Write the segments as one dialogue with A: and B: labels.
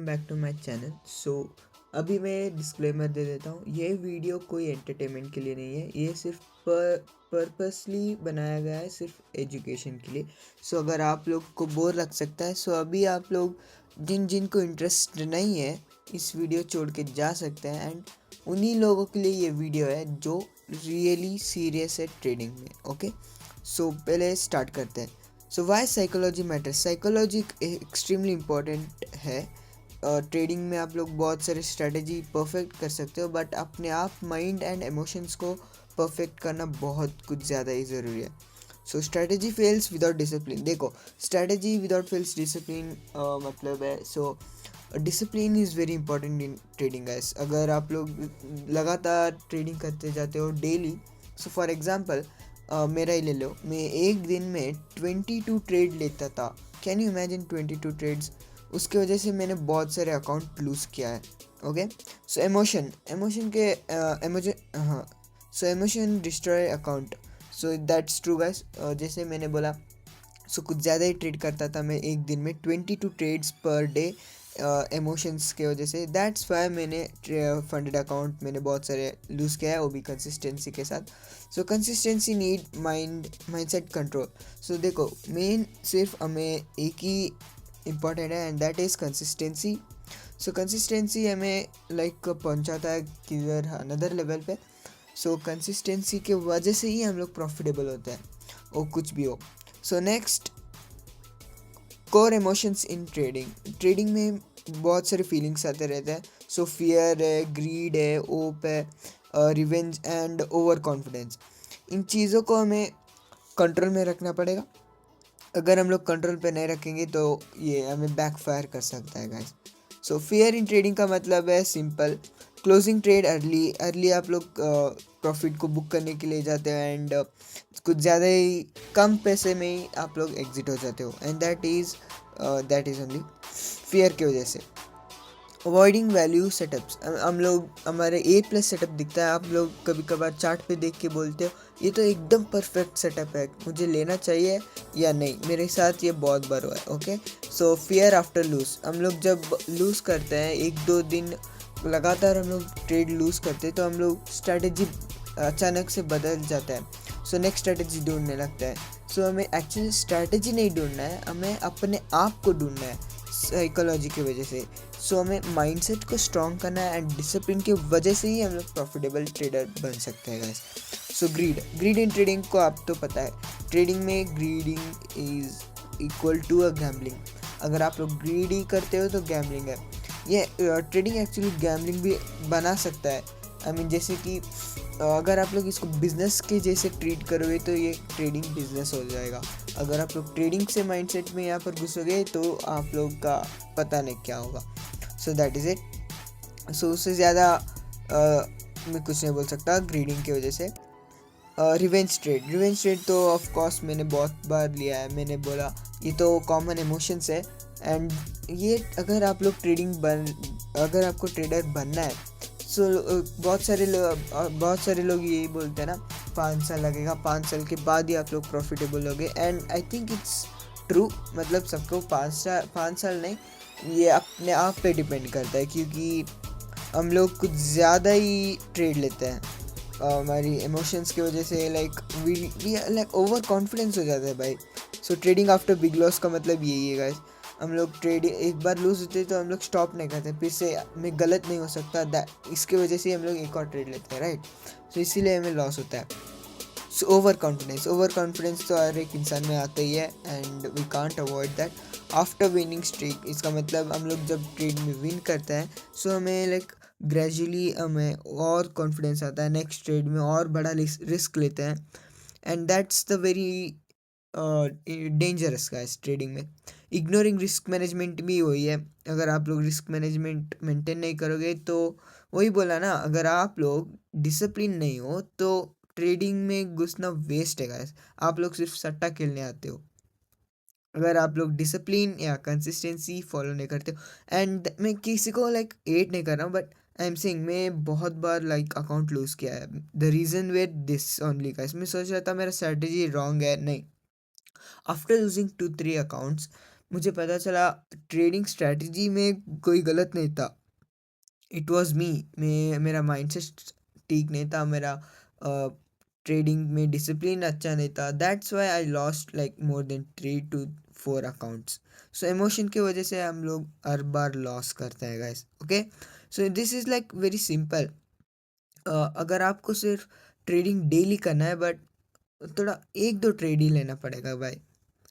A: Welcome back to my channel. अभी मैं disclaimer दे देता हूँ, ये वीडियो कोई एंटरटेनमेंट के लिए नहीं है, ये सिर्फ पर्पसली बनाया गया है, सिर्फ एजुकेशन के लिए। अगर आप लोग को बोर लग सकता है, अभी आप लोग जिनको इंटरेस्ट नहीं है इस वीडियो छोड़ के जा सकते हैं। एंड उन्हीं लोगों के लिए ये वीडियो है जो रियली सीरियस है ट्रेडिंग में। ओके, पहले स्टार्ट करते हैं। Why psychology matters. Psychology extremely important है। ट्रेडिंग में आप लोग बहुत सारे स्ट्रेटजी परफेक्ट कर सकते हो, बट अपने आप माइंड एंड इमोशंस को परफेक्ट करना बहुत कुछ ज़्यादा ही ज़रूरी है। Strategy fails without discipline. देखो, स्ट्रेटजी विदाउट फेल्स डिसिप्लिन मतलब है। Discipline is very important in trading guys. अगर आप लोग लगातार ट्रेडिंग करते जाते हो डेली, फॉर एग्जांपल मेरा ही ले लो, मैं एक दिन में 22 ट्रेड लेता था। Can you imagine 22 trades? उसकी वजह से मैंने बहुत सारे अकाउंट लूज़ किया है। ओके, एमोशन के एमोशन, हाँ, emotion destroy account. That's true guys. जैसे मैंने बोला, कुछ ज़्यादा ही ट्रेड करता था मैं एक दिन में 22 ट्रेड्स पर डे एमोशंस के वजह से। दैट्स वाई मैंने फंडेड अकाउंट मैंने बहुत सारे लूज़ किया है, वो भी कंसिस्टेंसी के साथ। Consistency need mindset control. देखो, मेन सिर्फ हमें एक ही इम्पॉर्टेंट है, and that is consistency. Consistency हमें पहुंचाता है किधर अनदर लेवल पे। कंसिस्टेंसी के वजह से ही हम लोग प्रॉफिटेबल होते हैं, वो कुछ भी हो। Next, core emotions in trading. Trading में बहुत सारे फीलिंग्स आते रहते हैं। फियर है, ग्रीड है, ओप है, रिवेंज एंड ओवर कॉन्फिडेंस। इन चीज़ों को हमें कंट्रोल में रखना पड़ेगा। अगर हम लोग कंट्रोल पे नहीं रखेंगे तो ये हमें बैकफायर कर सकता है गाइस। फियर इन ट्रेडिंग का मतलब है सिंपल, क्लोजिंग ट्रेड अर्ली आप लोग प्रॉफिट को बुक करने के लिए जाते हो, एंड कुछ ज़्यादा ही कम पैसे में ही आप लोग एग्जिट हो जाते हो, and that is only fear की वजह से। Avoiding value setups. हम लोग, हमारे A+ सेटअप दिखता है, आप लोग कभी कभार चार्ट पे देख के बोलते हो ये तो एकदम परफेक्ट सेटअप है, मुझे लेना चाहिए या नहीं। मेरे साथ ये बहुत बार हुआ है। Okay, fear after lose. हम लोग जब लूज़ करते हैं, 1-2 दिन लगातार हम लोग ट्रेड लूज़ करते हैं, तो हम लोग स्ट्रैटेजी अचानक से बदल जाता है। नेक्स्ट स्ट्रैटेजी ढूंढने लगता है। हमें एक्चुअली स्ट्रैटेजी नहीं ढूंढना है, हमें अपने आप को ढूंढना है साइकोलॉजी की वजह से। हमें माइंडसेट को स्ट्रॉन्ग करना है, एंड डिसिप्लिन की वजह से ही हम लोग प्रॉफिटेबल ट्रेडर बन सकते हैं गाइस। ग्रीड इन ट्रेडिंग को आप तो पता है, ट्रेडिंग में greeding is equal to a gambling. अगर आप लोग ग्रीडी करते हो तो गैम्बलिंग है। ये ट्रेडिंग एक्चुअली गैम्बलिंग भी बना सकता है। जैसे कि अगर आप लोग इसको बिजनेस के जैसे ट्रीट करोगे तो ये ट्रेडिंग बिजनेस हो जाएगा। अगर आप लोग ट्रेडिंग से माइंडसेट में यहाँ पर घुसोगे तो आप लोग का पता नहीं क्या होगा। That is it. उससे ज़्यादा मैं कुछ नहीं बोल सकता ग्रीडिंग की वजह से। रिवेंज ट्रेड तो ऑफ कोर्स मैंने बहुत बार लिया है। मैंने बोला ये तो कॉमन इमोशंस है, एंड ये अगर आपको ट्रेडर बनना है, बहुत सारे लोग यही बोलते हैं ना, 5 साल लगेगा, 5 साल के बाद ही आप लोग प्रॉफिटेबल होगे। And I think it's true. मतलब सबको 5 साल नहीं, ये अपने आप पे डिपेंड करता है, क्योंकि हम लोग कुछ ज़्यादा ही ट्रेड लेते हैं हमारी इमोशंस की वजह से। लाइक ओवर कॉन्फिडेंस हो जाता है भाई। ट्रेडिंग आफ्टर बिग लॉस का मतलब यही है गाइस। हम लोग ट्रेड एक बार लूज होते हैं तो हम लोग स्टॉप नहीं करते, फिर से मैं गलत नहीं हो सकता, इसके वजह से हम लोग एक और ट्रेड लेते हैं, राइट। इसीलिए हमें लॉस होता है। ओवर कॉन्फिडेंस तो हर एक इंसान में आता ही है, and we can't avoid that. After winning streak, इसका मतलब हम लोग जब ट्रेड में विन करते हैं, हमें ग्रेजुअली हमें और कॉन्फिडेंस आता है, नेक्स्ट ट्रेड में और बड़ा रिस्क लेते हैं, and that's the very dangerous का इस ट्रेडिंग में। इग्नोरिंग रिस्क मैनेजमेंट भी वही है। अगर आप लोग रिस्क मैनेजमेंट मेंटेन नहीं करोगे तो वही बोला ना, अगर आप लोग डिसिप्लिन नहीं हो तो ट्रेडिंग में घुसना वेस्ट है गाइस। आप लोग सिर्फ सट्टा खेलने आते हो अगर आप लोग डिसिप्लिन या कंसिस्टेंसी फॉलो नहीं करते हो। एंड मैं किसी को एट नहीं कर रहा हूँ, बट आई एम सेइंग मैं बहुत बार अकाउंट लूज़ किया है। The reason where this only guys, मैं सोच रहा था मेरा स्ट्रेटजी रॉन्ग है, नहीं। आफ्टर लूजिंग 2-3 अकाउंट्स मुझे पता चला ट्रेडिंग स्ट्रैटेजी में कोई गलत नहीं था, इट वाज मी। मैं मेरा माइंडसेट ठीक नहीं था, मेरा ट्रेडिंग में डिसिप्लिन अच्छा नहीं था, that's why I lost like more than 3 to 4 accounts. So emotion की वजह से हम लोग हर बार लॉस करते हैं guys, okay. So this is like very simple. अगर आपको सिर्फ ट्रेडिंग डेली करना है, बट थोड़ा 1-2 ट्रेड ही लेना पड़ेगा भाई,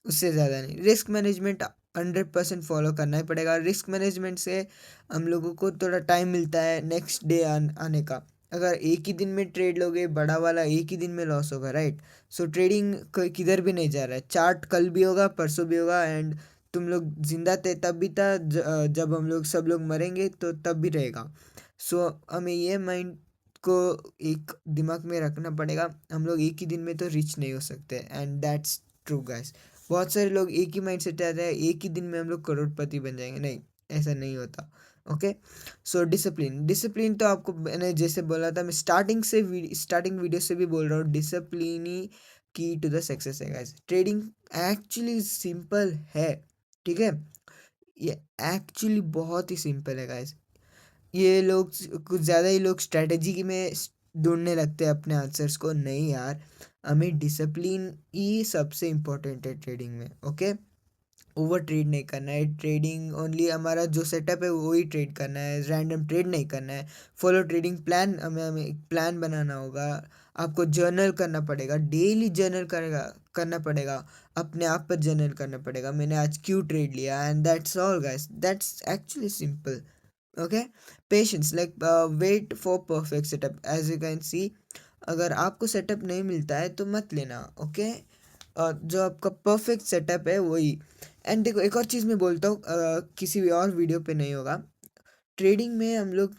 A: उससे ज़्यादा नहीं। रिस्क मैनेजमेंट 100% फॉलो करना ही पड़ेगा। रिस्क मैनेजमेंट से हम लोगों को थोड़ा टाइम मिलता है नेक्स्ट डे आने का। अगर एक ही दिन में ट्रेड लोगे बड़ा वाला, एक ही दिन में लॉस होगा, राइट। सो ट्रेडिंग किधर भी नहीं जा रहा है, चार्ट कल भी होगा परसों भी होगा, एंड तुम लोग जिंदा थे तब भी था, जब हम लोग सब लोग मरेंगे तो तब भी रहेगा। सो हमें ये माइंड को एक दिमाग में रखना पड़ेगा, हम लोग एक ही दिन में तो रिच नहीं हो सकते, एंड दैट्स ट्रू गाइस। बहुत सारे लोग एक ही माइंड सेट आते हैं, एक ही दिन में हम लोग करोड़पति बन जाएंगे, नहीं, ऐसा नहीं होता, ओके। सो डिसिप्लिन, डिसिप्लिन तो आपको मैंने जैसे बोला था, मैं स्टार्टिंग वीडियो से भी बोल रहा हूँ, डिसिप्लिन ही की टू द सक्सेस है गाइस। ट्रेडिंग एक्चुअली सिंपल है, ठीक है, ये एक्चुअली बहुत ही सिंपल है गाइस। ये लोग कुछ ज़्यादा ही लोग स्ट्रेटेजी में ढूंढने लगते हैं अपने आंसर्स को, नहीं यार, हमें डिसिप्लिन ही सबसे इम्पोर्टेंट है ट्रेडिंग में, ओके। ओवर ट्रेड नहीं करना है, ट्रेडिंग ओनली हमारा जो सेटअप है वही ट्रेड करना है, रैंडम ट्रेड नहीं करना है। फॉलो ट्रेडिंग प्लान, हमें हमें एक प्लान बनाना होगा, आपको जर्नल करना पड़ेगा, डेली जर्नल करेगा करना पड़ेगा, अपने आप पर जर्नल करना पड़ेगा, मैंने आज क्यों ट्रेड लिया, and that's all guys, that's actually simple, okay. Patience, like wait for perfect setup, as you can see, अगर आपको सेटअप नहीं मिलता है तो मत लेना, ओके। जो आपका परफेक्ट सेटअप है वही। एंड देखो एक और चीज़ मैं बोलता हूँ, किसी भी और वीडियो पे नहीं होगा, ट्रेडिंग में हम लोग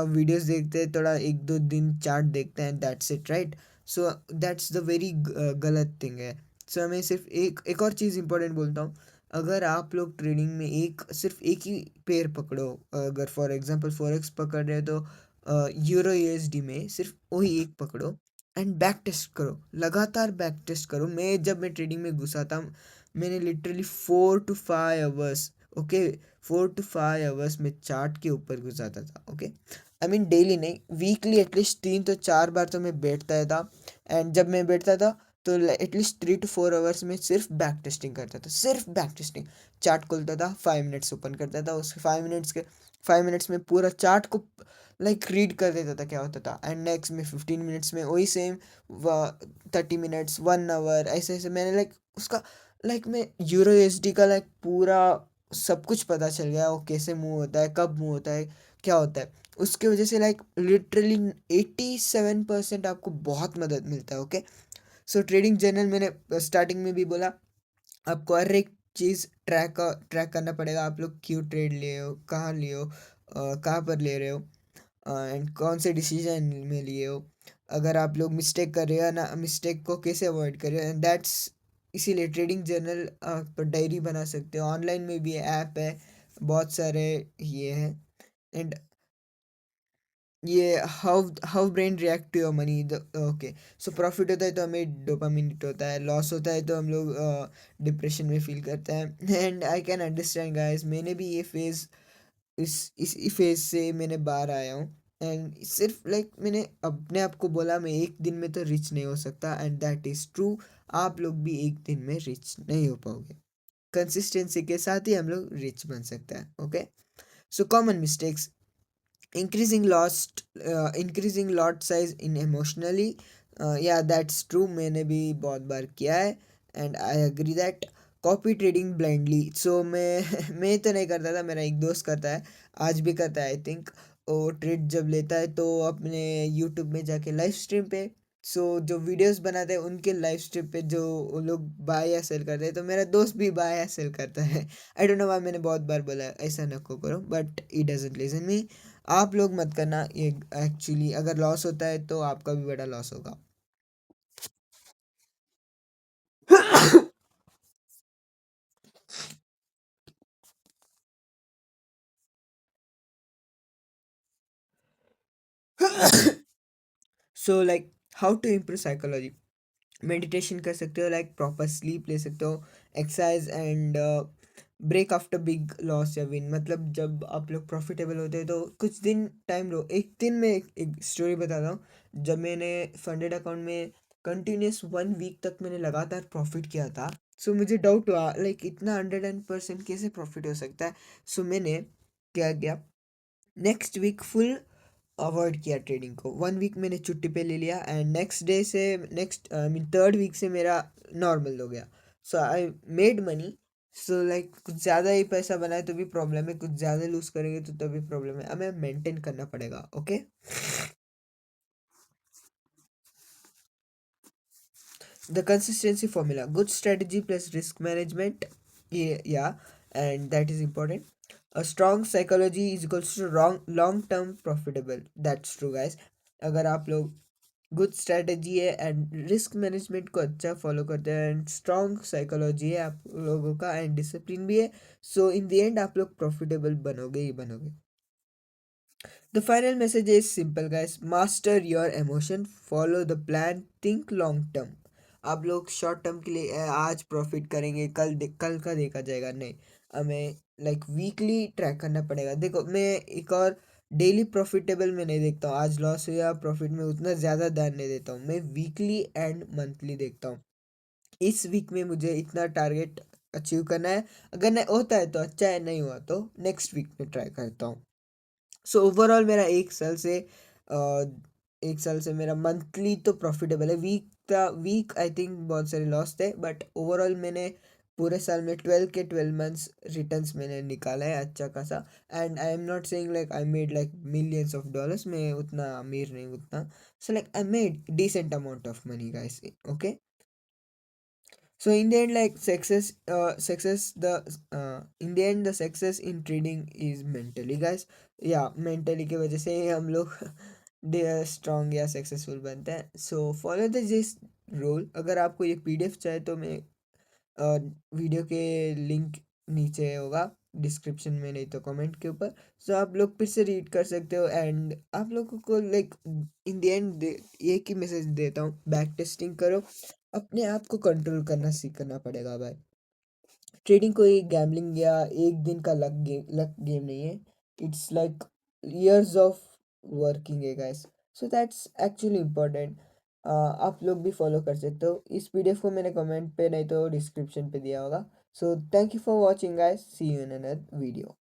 A: वीडियोस देखते हैं, थोड़ा 1-2 दिन चार्ट देखते हैं, that's it, right. So that's the very गलत थिंग है। सो हमें सिर्फ एक एक और चीज़ इंपॉर्टेंट बोलता हूँ, अगर आप लोग ट्रेडिंग में सिर्फ एक ही पेयर पकड़ो, अगर फॉर एग्जांपल फॉरेक्स पकड़ रहे हो तो यूरो यूएसडी में सिर्फ वही एक पकड़ो, एंड बैक टेस्ट करो, लगातार बैक टेस्ट करो। जब मैं ट्रेडिंग में घुसा था, मैंने literally 4 to 5 hours, okay, 4 to 5 hours में चार्ट के ऊपर गुजारता था, ओके। आई मीन डेली नहीं, वीकली एटलीस्ट 3 तो 4 बार तो मैं बैठता था, एंड जब मैं बैठता था तो एटलीस्ट 3 to 4 आवर्स में सिर्फ बैक टेस्टिंग करता था, सिर्फ बैक टेस्टिंग। चार्ट खोलता था, 5 मिनट्स ओपन करता था, उसके 5 मिनट्स में पूरा चार्ट को लाइक रीड कर देता था क्या होता था, एंड नेक्स्ट में 15 मिनट्स में वही सेम, 30 मिनट्स, 1 आवर, ऐसे ऐसे मैंने लाइक उसका, लाइक मैं यूरो यूएसडी का लाइक पूरा सब कुछ पता चल गया, वो कैसे मूव होता है, कब मूव होता है, क्या होता है। उसके वजह से लाइक लिटरली 87% आपको बहुत मदद मिलता है, ओके। सो ट्रेडिंग जर्नल, मैंने स्टार्टिंग में भी बोला, आपको हर एक चीज़ ट्रैक करना पड़ेगा, आप लोग क्यों ट्रेड लिए हो, कहाँ लिए हो, कहाँ पर ले रहे हो, एंड कौन से डिसीजन में लिए हो, अगर आप लोग मिस्टेक कर रहे हो ना, मिस्टेक को कैसे अवॉइड कर रहे हो, एंड दैट्स, इसीलिए ट्रेडिंग जर्नल आप डायरी बना सकते हो, ऑनलाइन में भी ऐप है बहुत सारे, ये है। एंड ये how how brain react to your money, okay. So profit होता है तो हमें डोपामिन हिट होता है, लॉस होता है तो हम लोग डिप्रेशन में फील करते हैं, and I can understand guys, मैंने भी ये फेज़, इस फेज से मैंने बाहर आया हूँ, एंड सिर्फ लाइक मैंने अपने आप को बोला मैं एक दिन में तो रिच नहीं हो सकता, एंड दैट इज़ ट्रू। आप लोग भी एक दिन में रिच नहीं हो पाओगे, कंसिस्टेंसी के साथ ही हम लोग रिच बन सकते हैं, okay. So common mistakes, increasing lot size in emotionally, या दैट्स ट्रू, मैंने भी बहुत बार किया है, and I agree that. Copy trading blindly, so मैं मैं तो नहीं करता था, मेरा एक दोस्त करता है, आज भी करता है आई थिंक। वो ट्रेड जब लेता है तो अपने यूट्यूब में जाके लाइव स्ट्रीम पे, सो जो वीडियोस बनाते हैं उनके लाइव स्ट्रीम पे जो वो लोग बाय या सेल करते हैं, तो मेरा दोस्त भी बाय या सेल करता है। आई डोंट नो व्हाई, मैंने बहुत बार बोला ऐसा न करो, but he doesn't listen me. आप लोग मत करना ये, एक्चुअली अगर लॉस होता है तो आपका भी बड़ा लॉस होगा। So like how to improve psychology, meditation कर सकते हो, लाइक प्रॉपर स्लीप ले सकते हो, exercise and break after big loss या विन, मतलब जब आप लोग प्रॉफिटेबल होते हैं तो कुछ दिन टाइम लो। एक दिन में एक स्टोरी बताता हूँ। जब मैंने फंडेड अकाउंट में कंटिन्यूस 1 वीक तक मैंने लगातार प्रॉफिट किया था, सो मुझे डाउट हुआ लाइक इतना 100% कैसे प्रॉफिट हो सकता है। सो मैंने क्या किया, नेक्स्ट वीक फुल अवॉइड किया ट्रेडिंग को। 1 वीक मैंने छुट्टी पे ले लिया एंड नेक्स्ट डे से, next I mean third week से मेरा नॉर्मल हो गया। So I made money. So like कुछ ज़्यादा ही पैसा बनाए तो भी प्रॉब्लम है, कुछ ज़्यादा लूज करेंगे तो तभी प्रॉब्लम है, हमें मेंटेन करना पड़ेगा। Okay, the consistency formula: good strategy plus risk management. Yeah, and that is important. A strong psychology is equals to long term profitable. That's true guys। अगर आप लोग गुड स्ट्रेटजी है एंड रिस्क मैनेजमेंट को अच्छा follow करते हैं and strong psychology है आप लोगों का एंड डिसिप्लिन भी है, सो इन द एंड आप लोग प्रॉफिटेबल बनोगे ही बनोगे। The final message is simple guys, master your emotion, follow the plan, think long term। आप लोग शॉर्ट टर्म के लिए आज प्रॉफिट करेंगे, कल का देखा जाएगा, नहीं। हमें लाइक वीकली ट्रैक करना पड़ेगा। देखो मैं एक और डेली प्रॉफिटेबल में नहीं देखता हूँ, आज लॉस हुआ प्रॉफिट में उतना ज़्यादा ध्यान नहीं देता हूँ, मैं वीकली एंड मंथली देखता हूँ। इस वीक में मुझे इतना टारगेट अचीव करना है, अगर नहीं होता है तो अच्छा है, नहीं हुआ तो नेक्स्ट वीक में ट्राई करता हूँ। सो ओवरऑल मेरा एक साल से मेरा मंथली तो प्रॉफिटेबल है। वीक आई थिंक बहुत सारे लॉस थे, बट ओवरऑल मैंने पूरे साल में 12 के 12 मंथ्स रिटर्न्स मैंने निकाला है अच्छा खासा। And I am not saying like I made like millions of dollars, मैं उतना अमीर नहीं उतना। So like I made decent amount of money guys. Okay, so in the end, like in the end, the success in trading is mentally, guys। या mentally की वजह से ही हम लोग स्ट्रॉन्ग या सक्सेसफुल बनते हैं। सो फॉलो द जिस रूल। अगर आपको ये पीडीएफ चाहिए तो मैं वीडियो के लिंक नीचे होगा डिस्क्रिप्शन में, नहीं तो कमेंट के ऊपर। सो आप लोग फिर से रीड कर सकते हो एंड आप लोगों को लाइक इन द एंड एक ही मैसेज देता हूँ, बैक टेस्टिंग करो, अपने आप को कंट्रोल करना सीखना पड़ेगा भाई। ट्रेडिंग कोई गैम्बलिंग या एक दिन का लक गेम नहीं है, it's like years of working है guys. So that's actually important. आप लोग भी फॉलो कर सकते हो। इस पीडीएफ को मैंने कमेंट पे नहीं तो डिस्क्रिप्शन पे दिया होगा। So thank you for watching guys, see you in another video.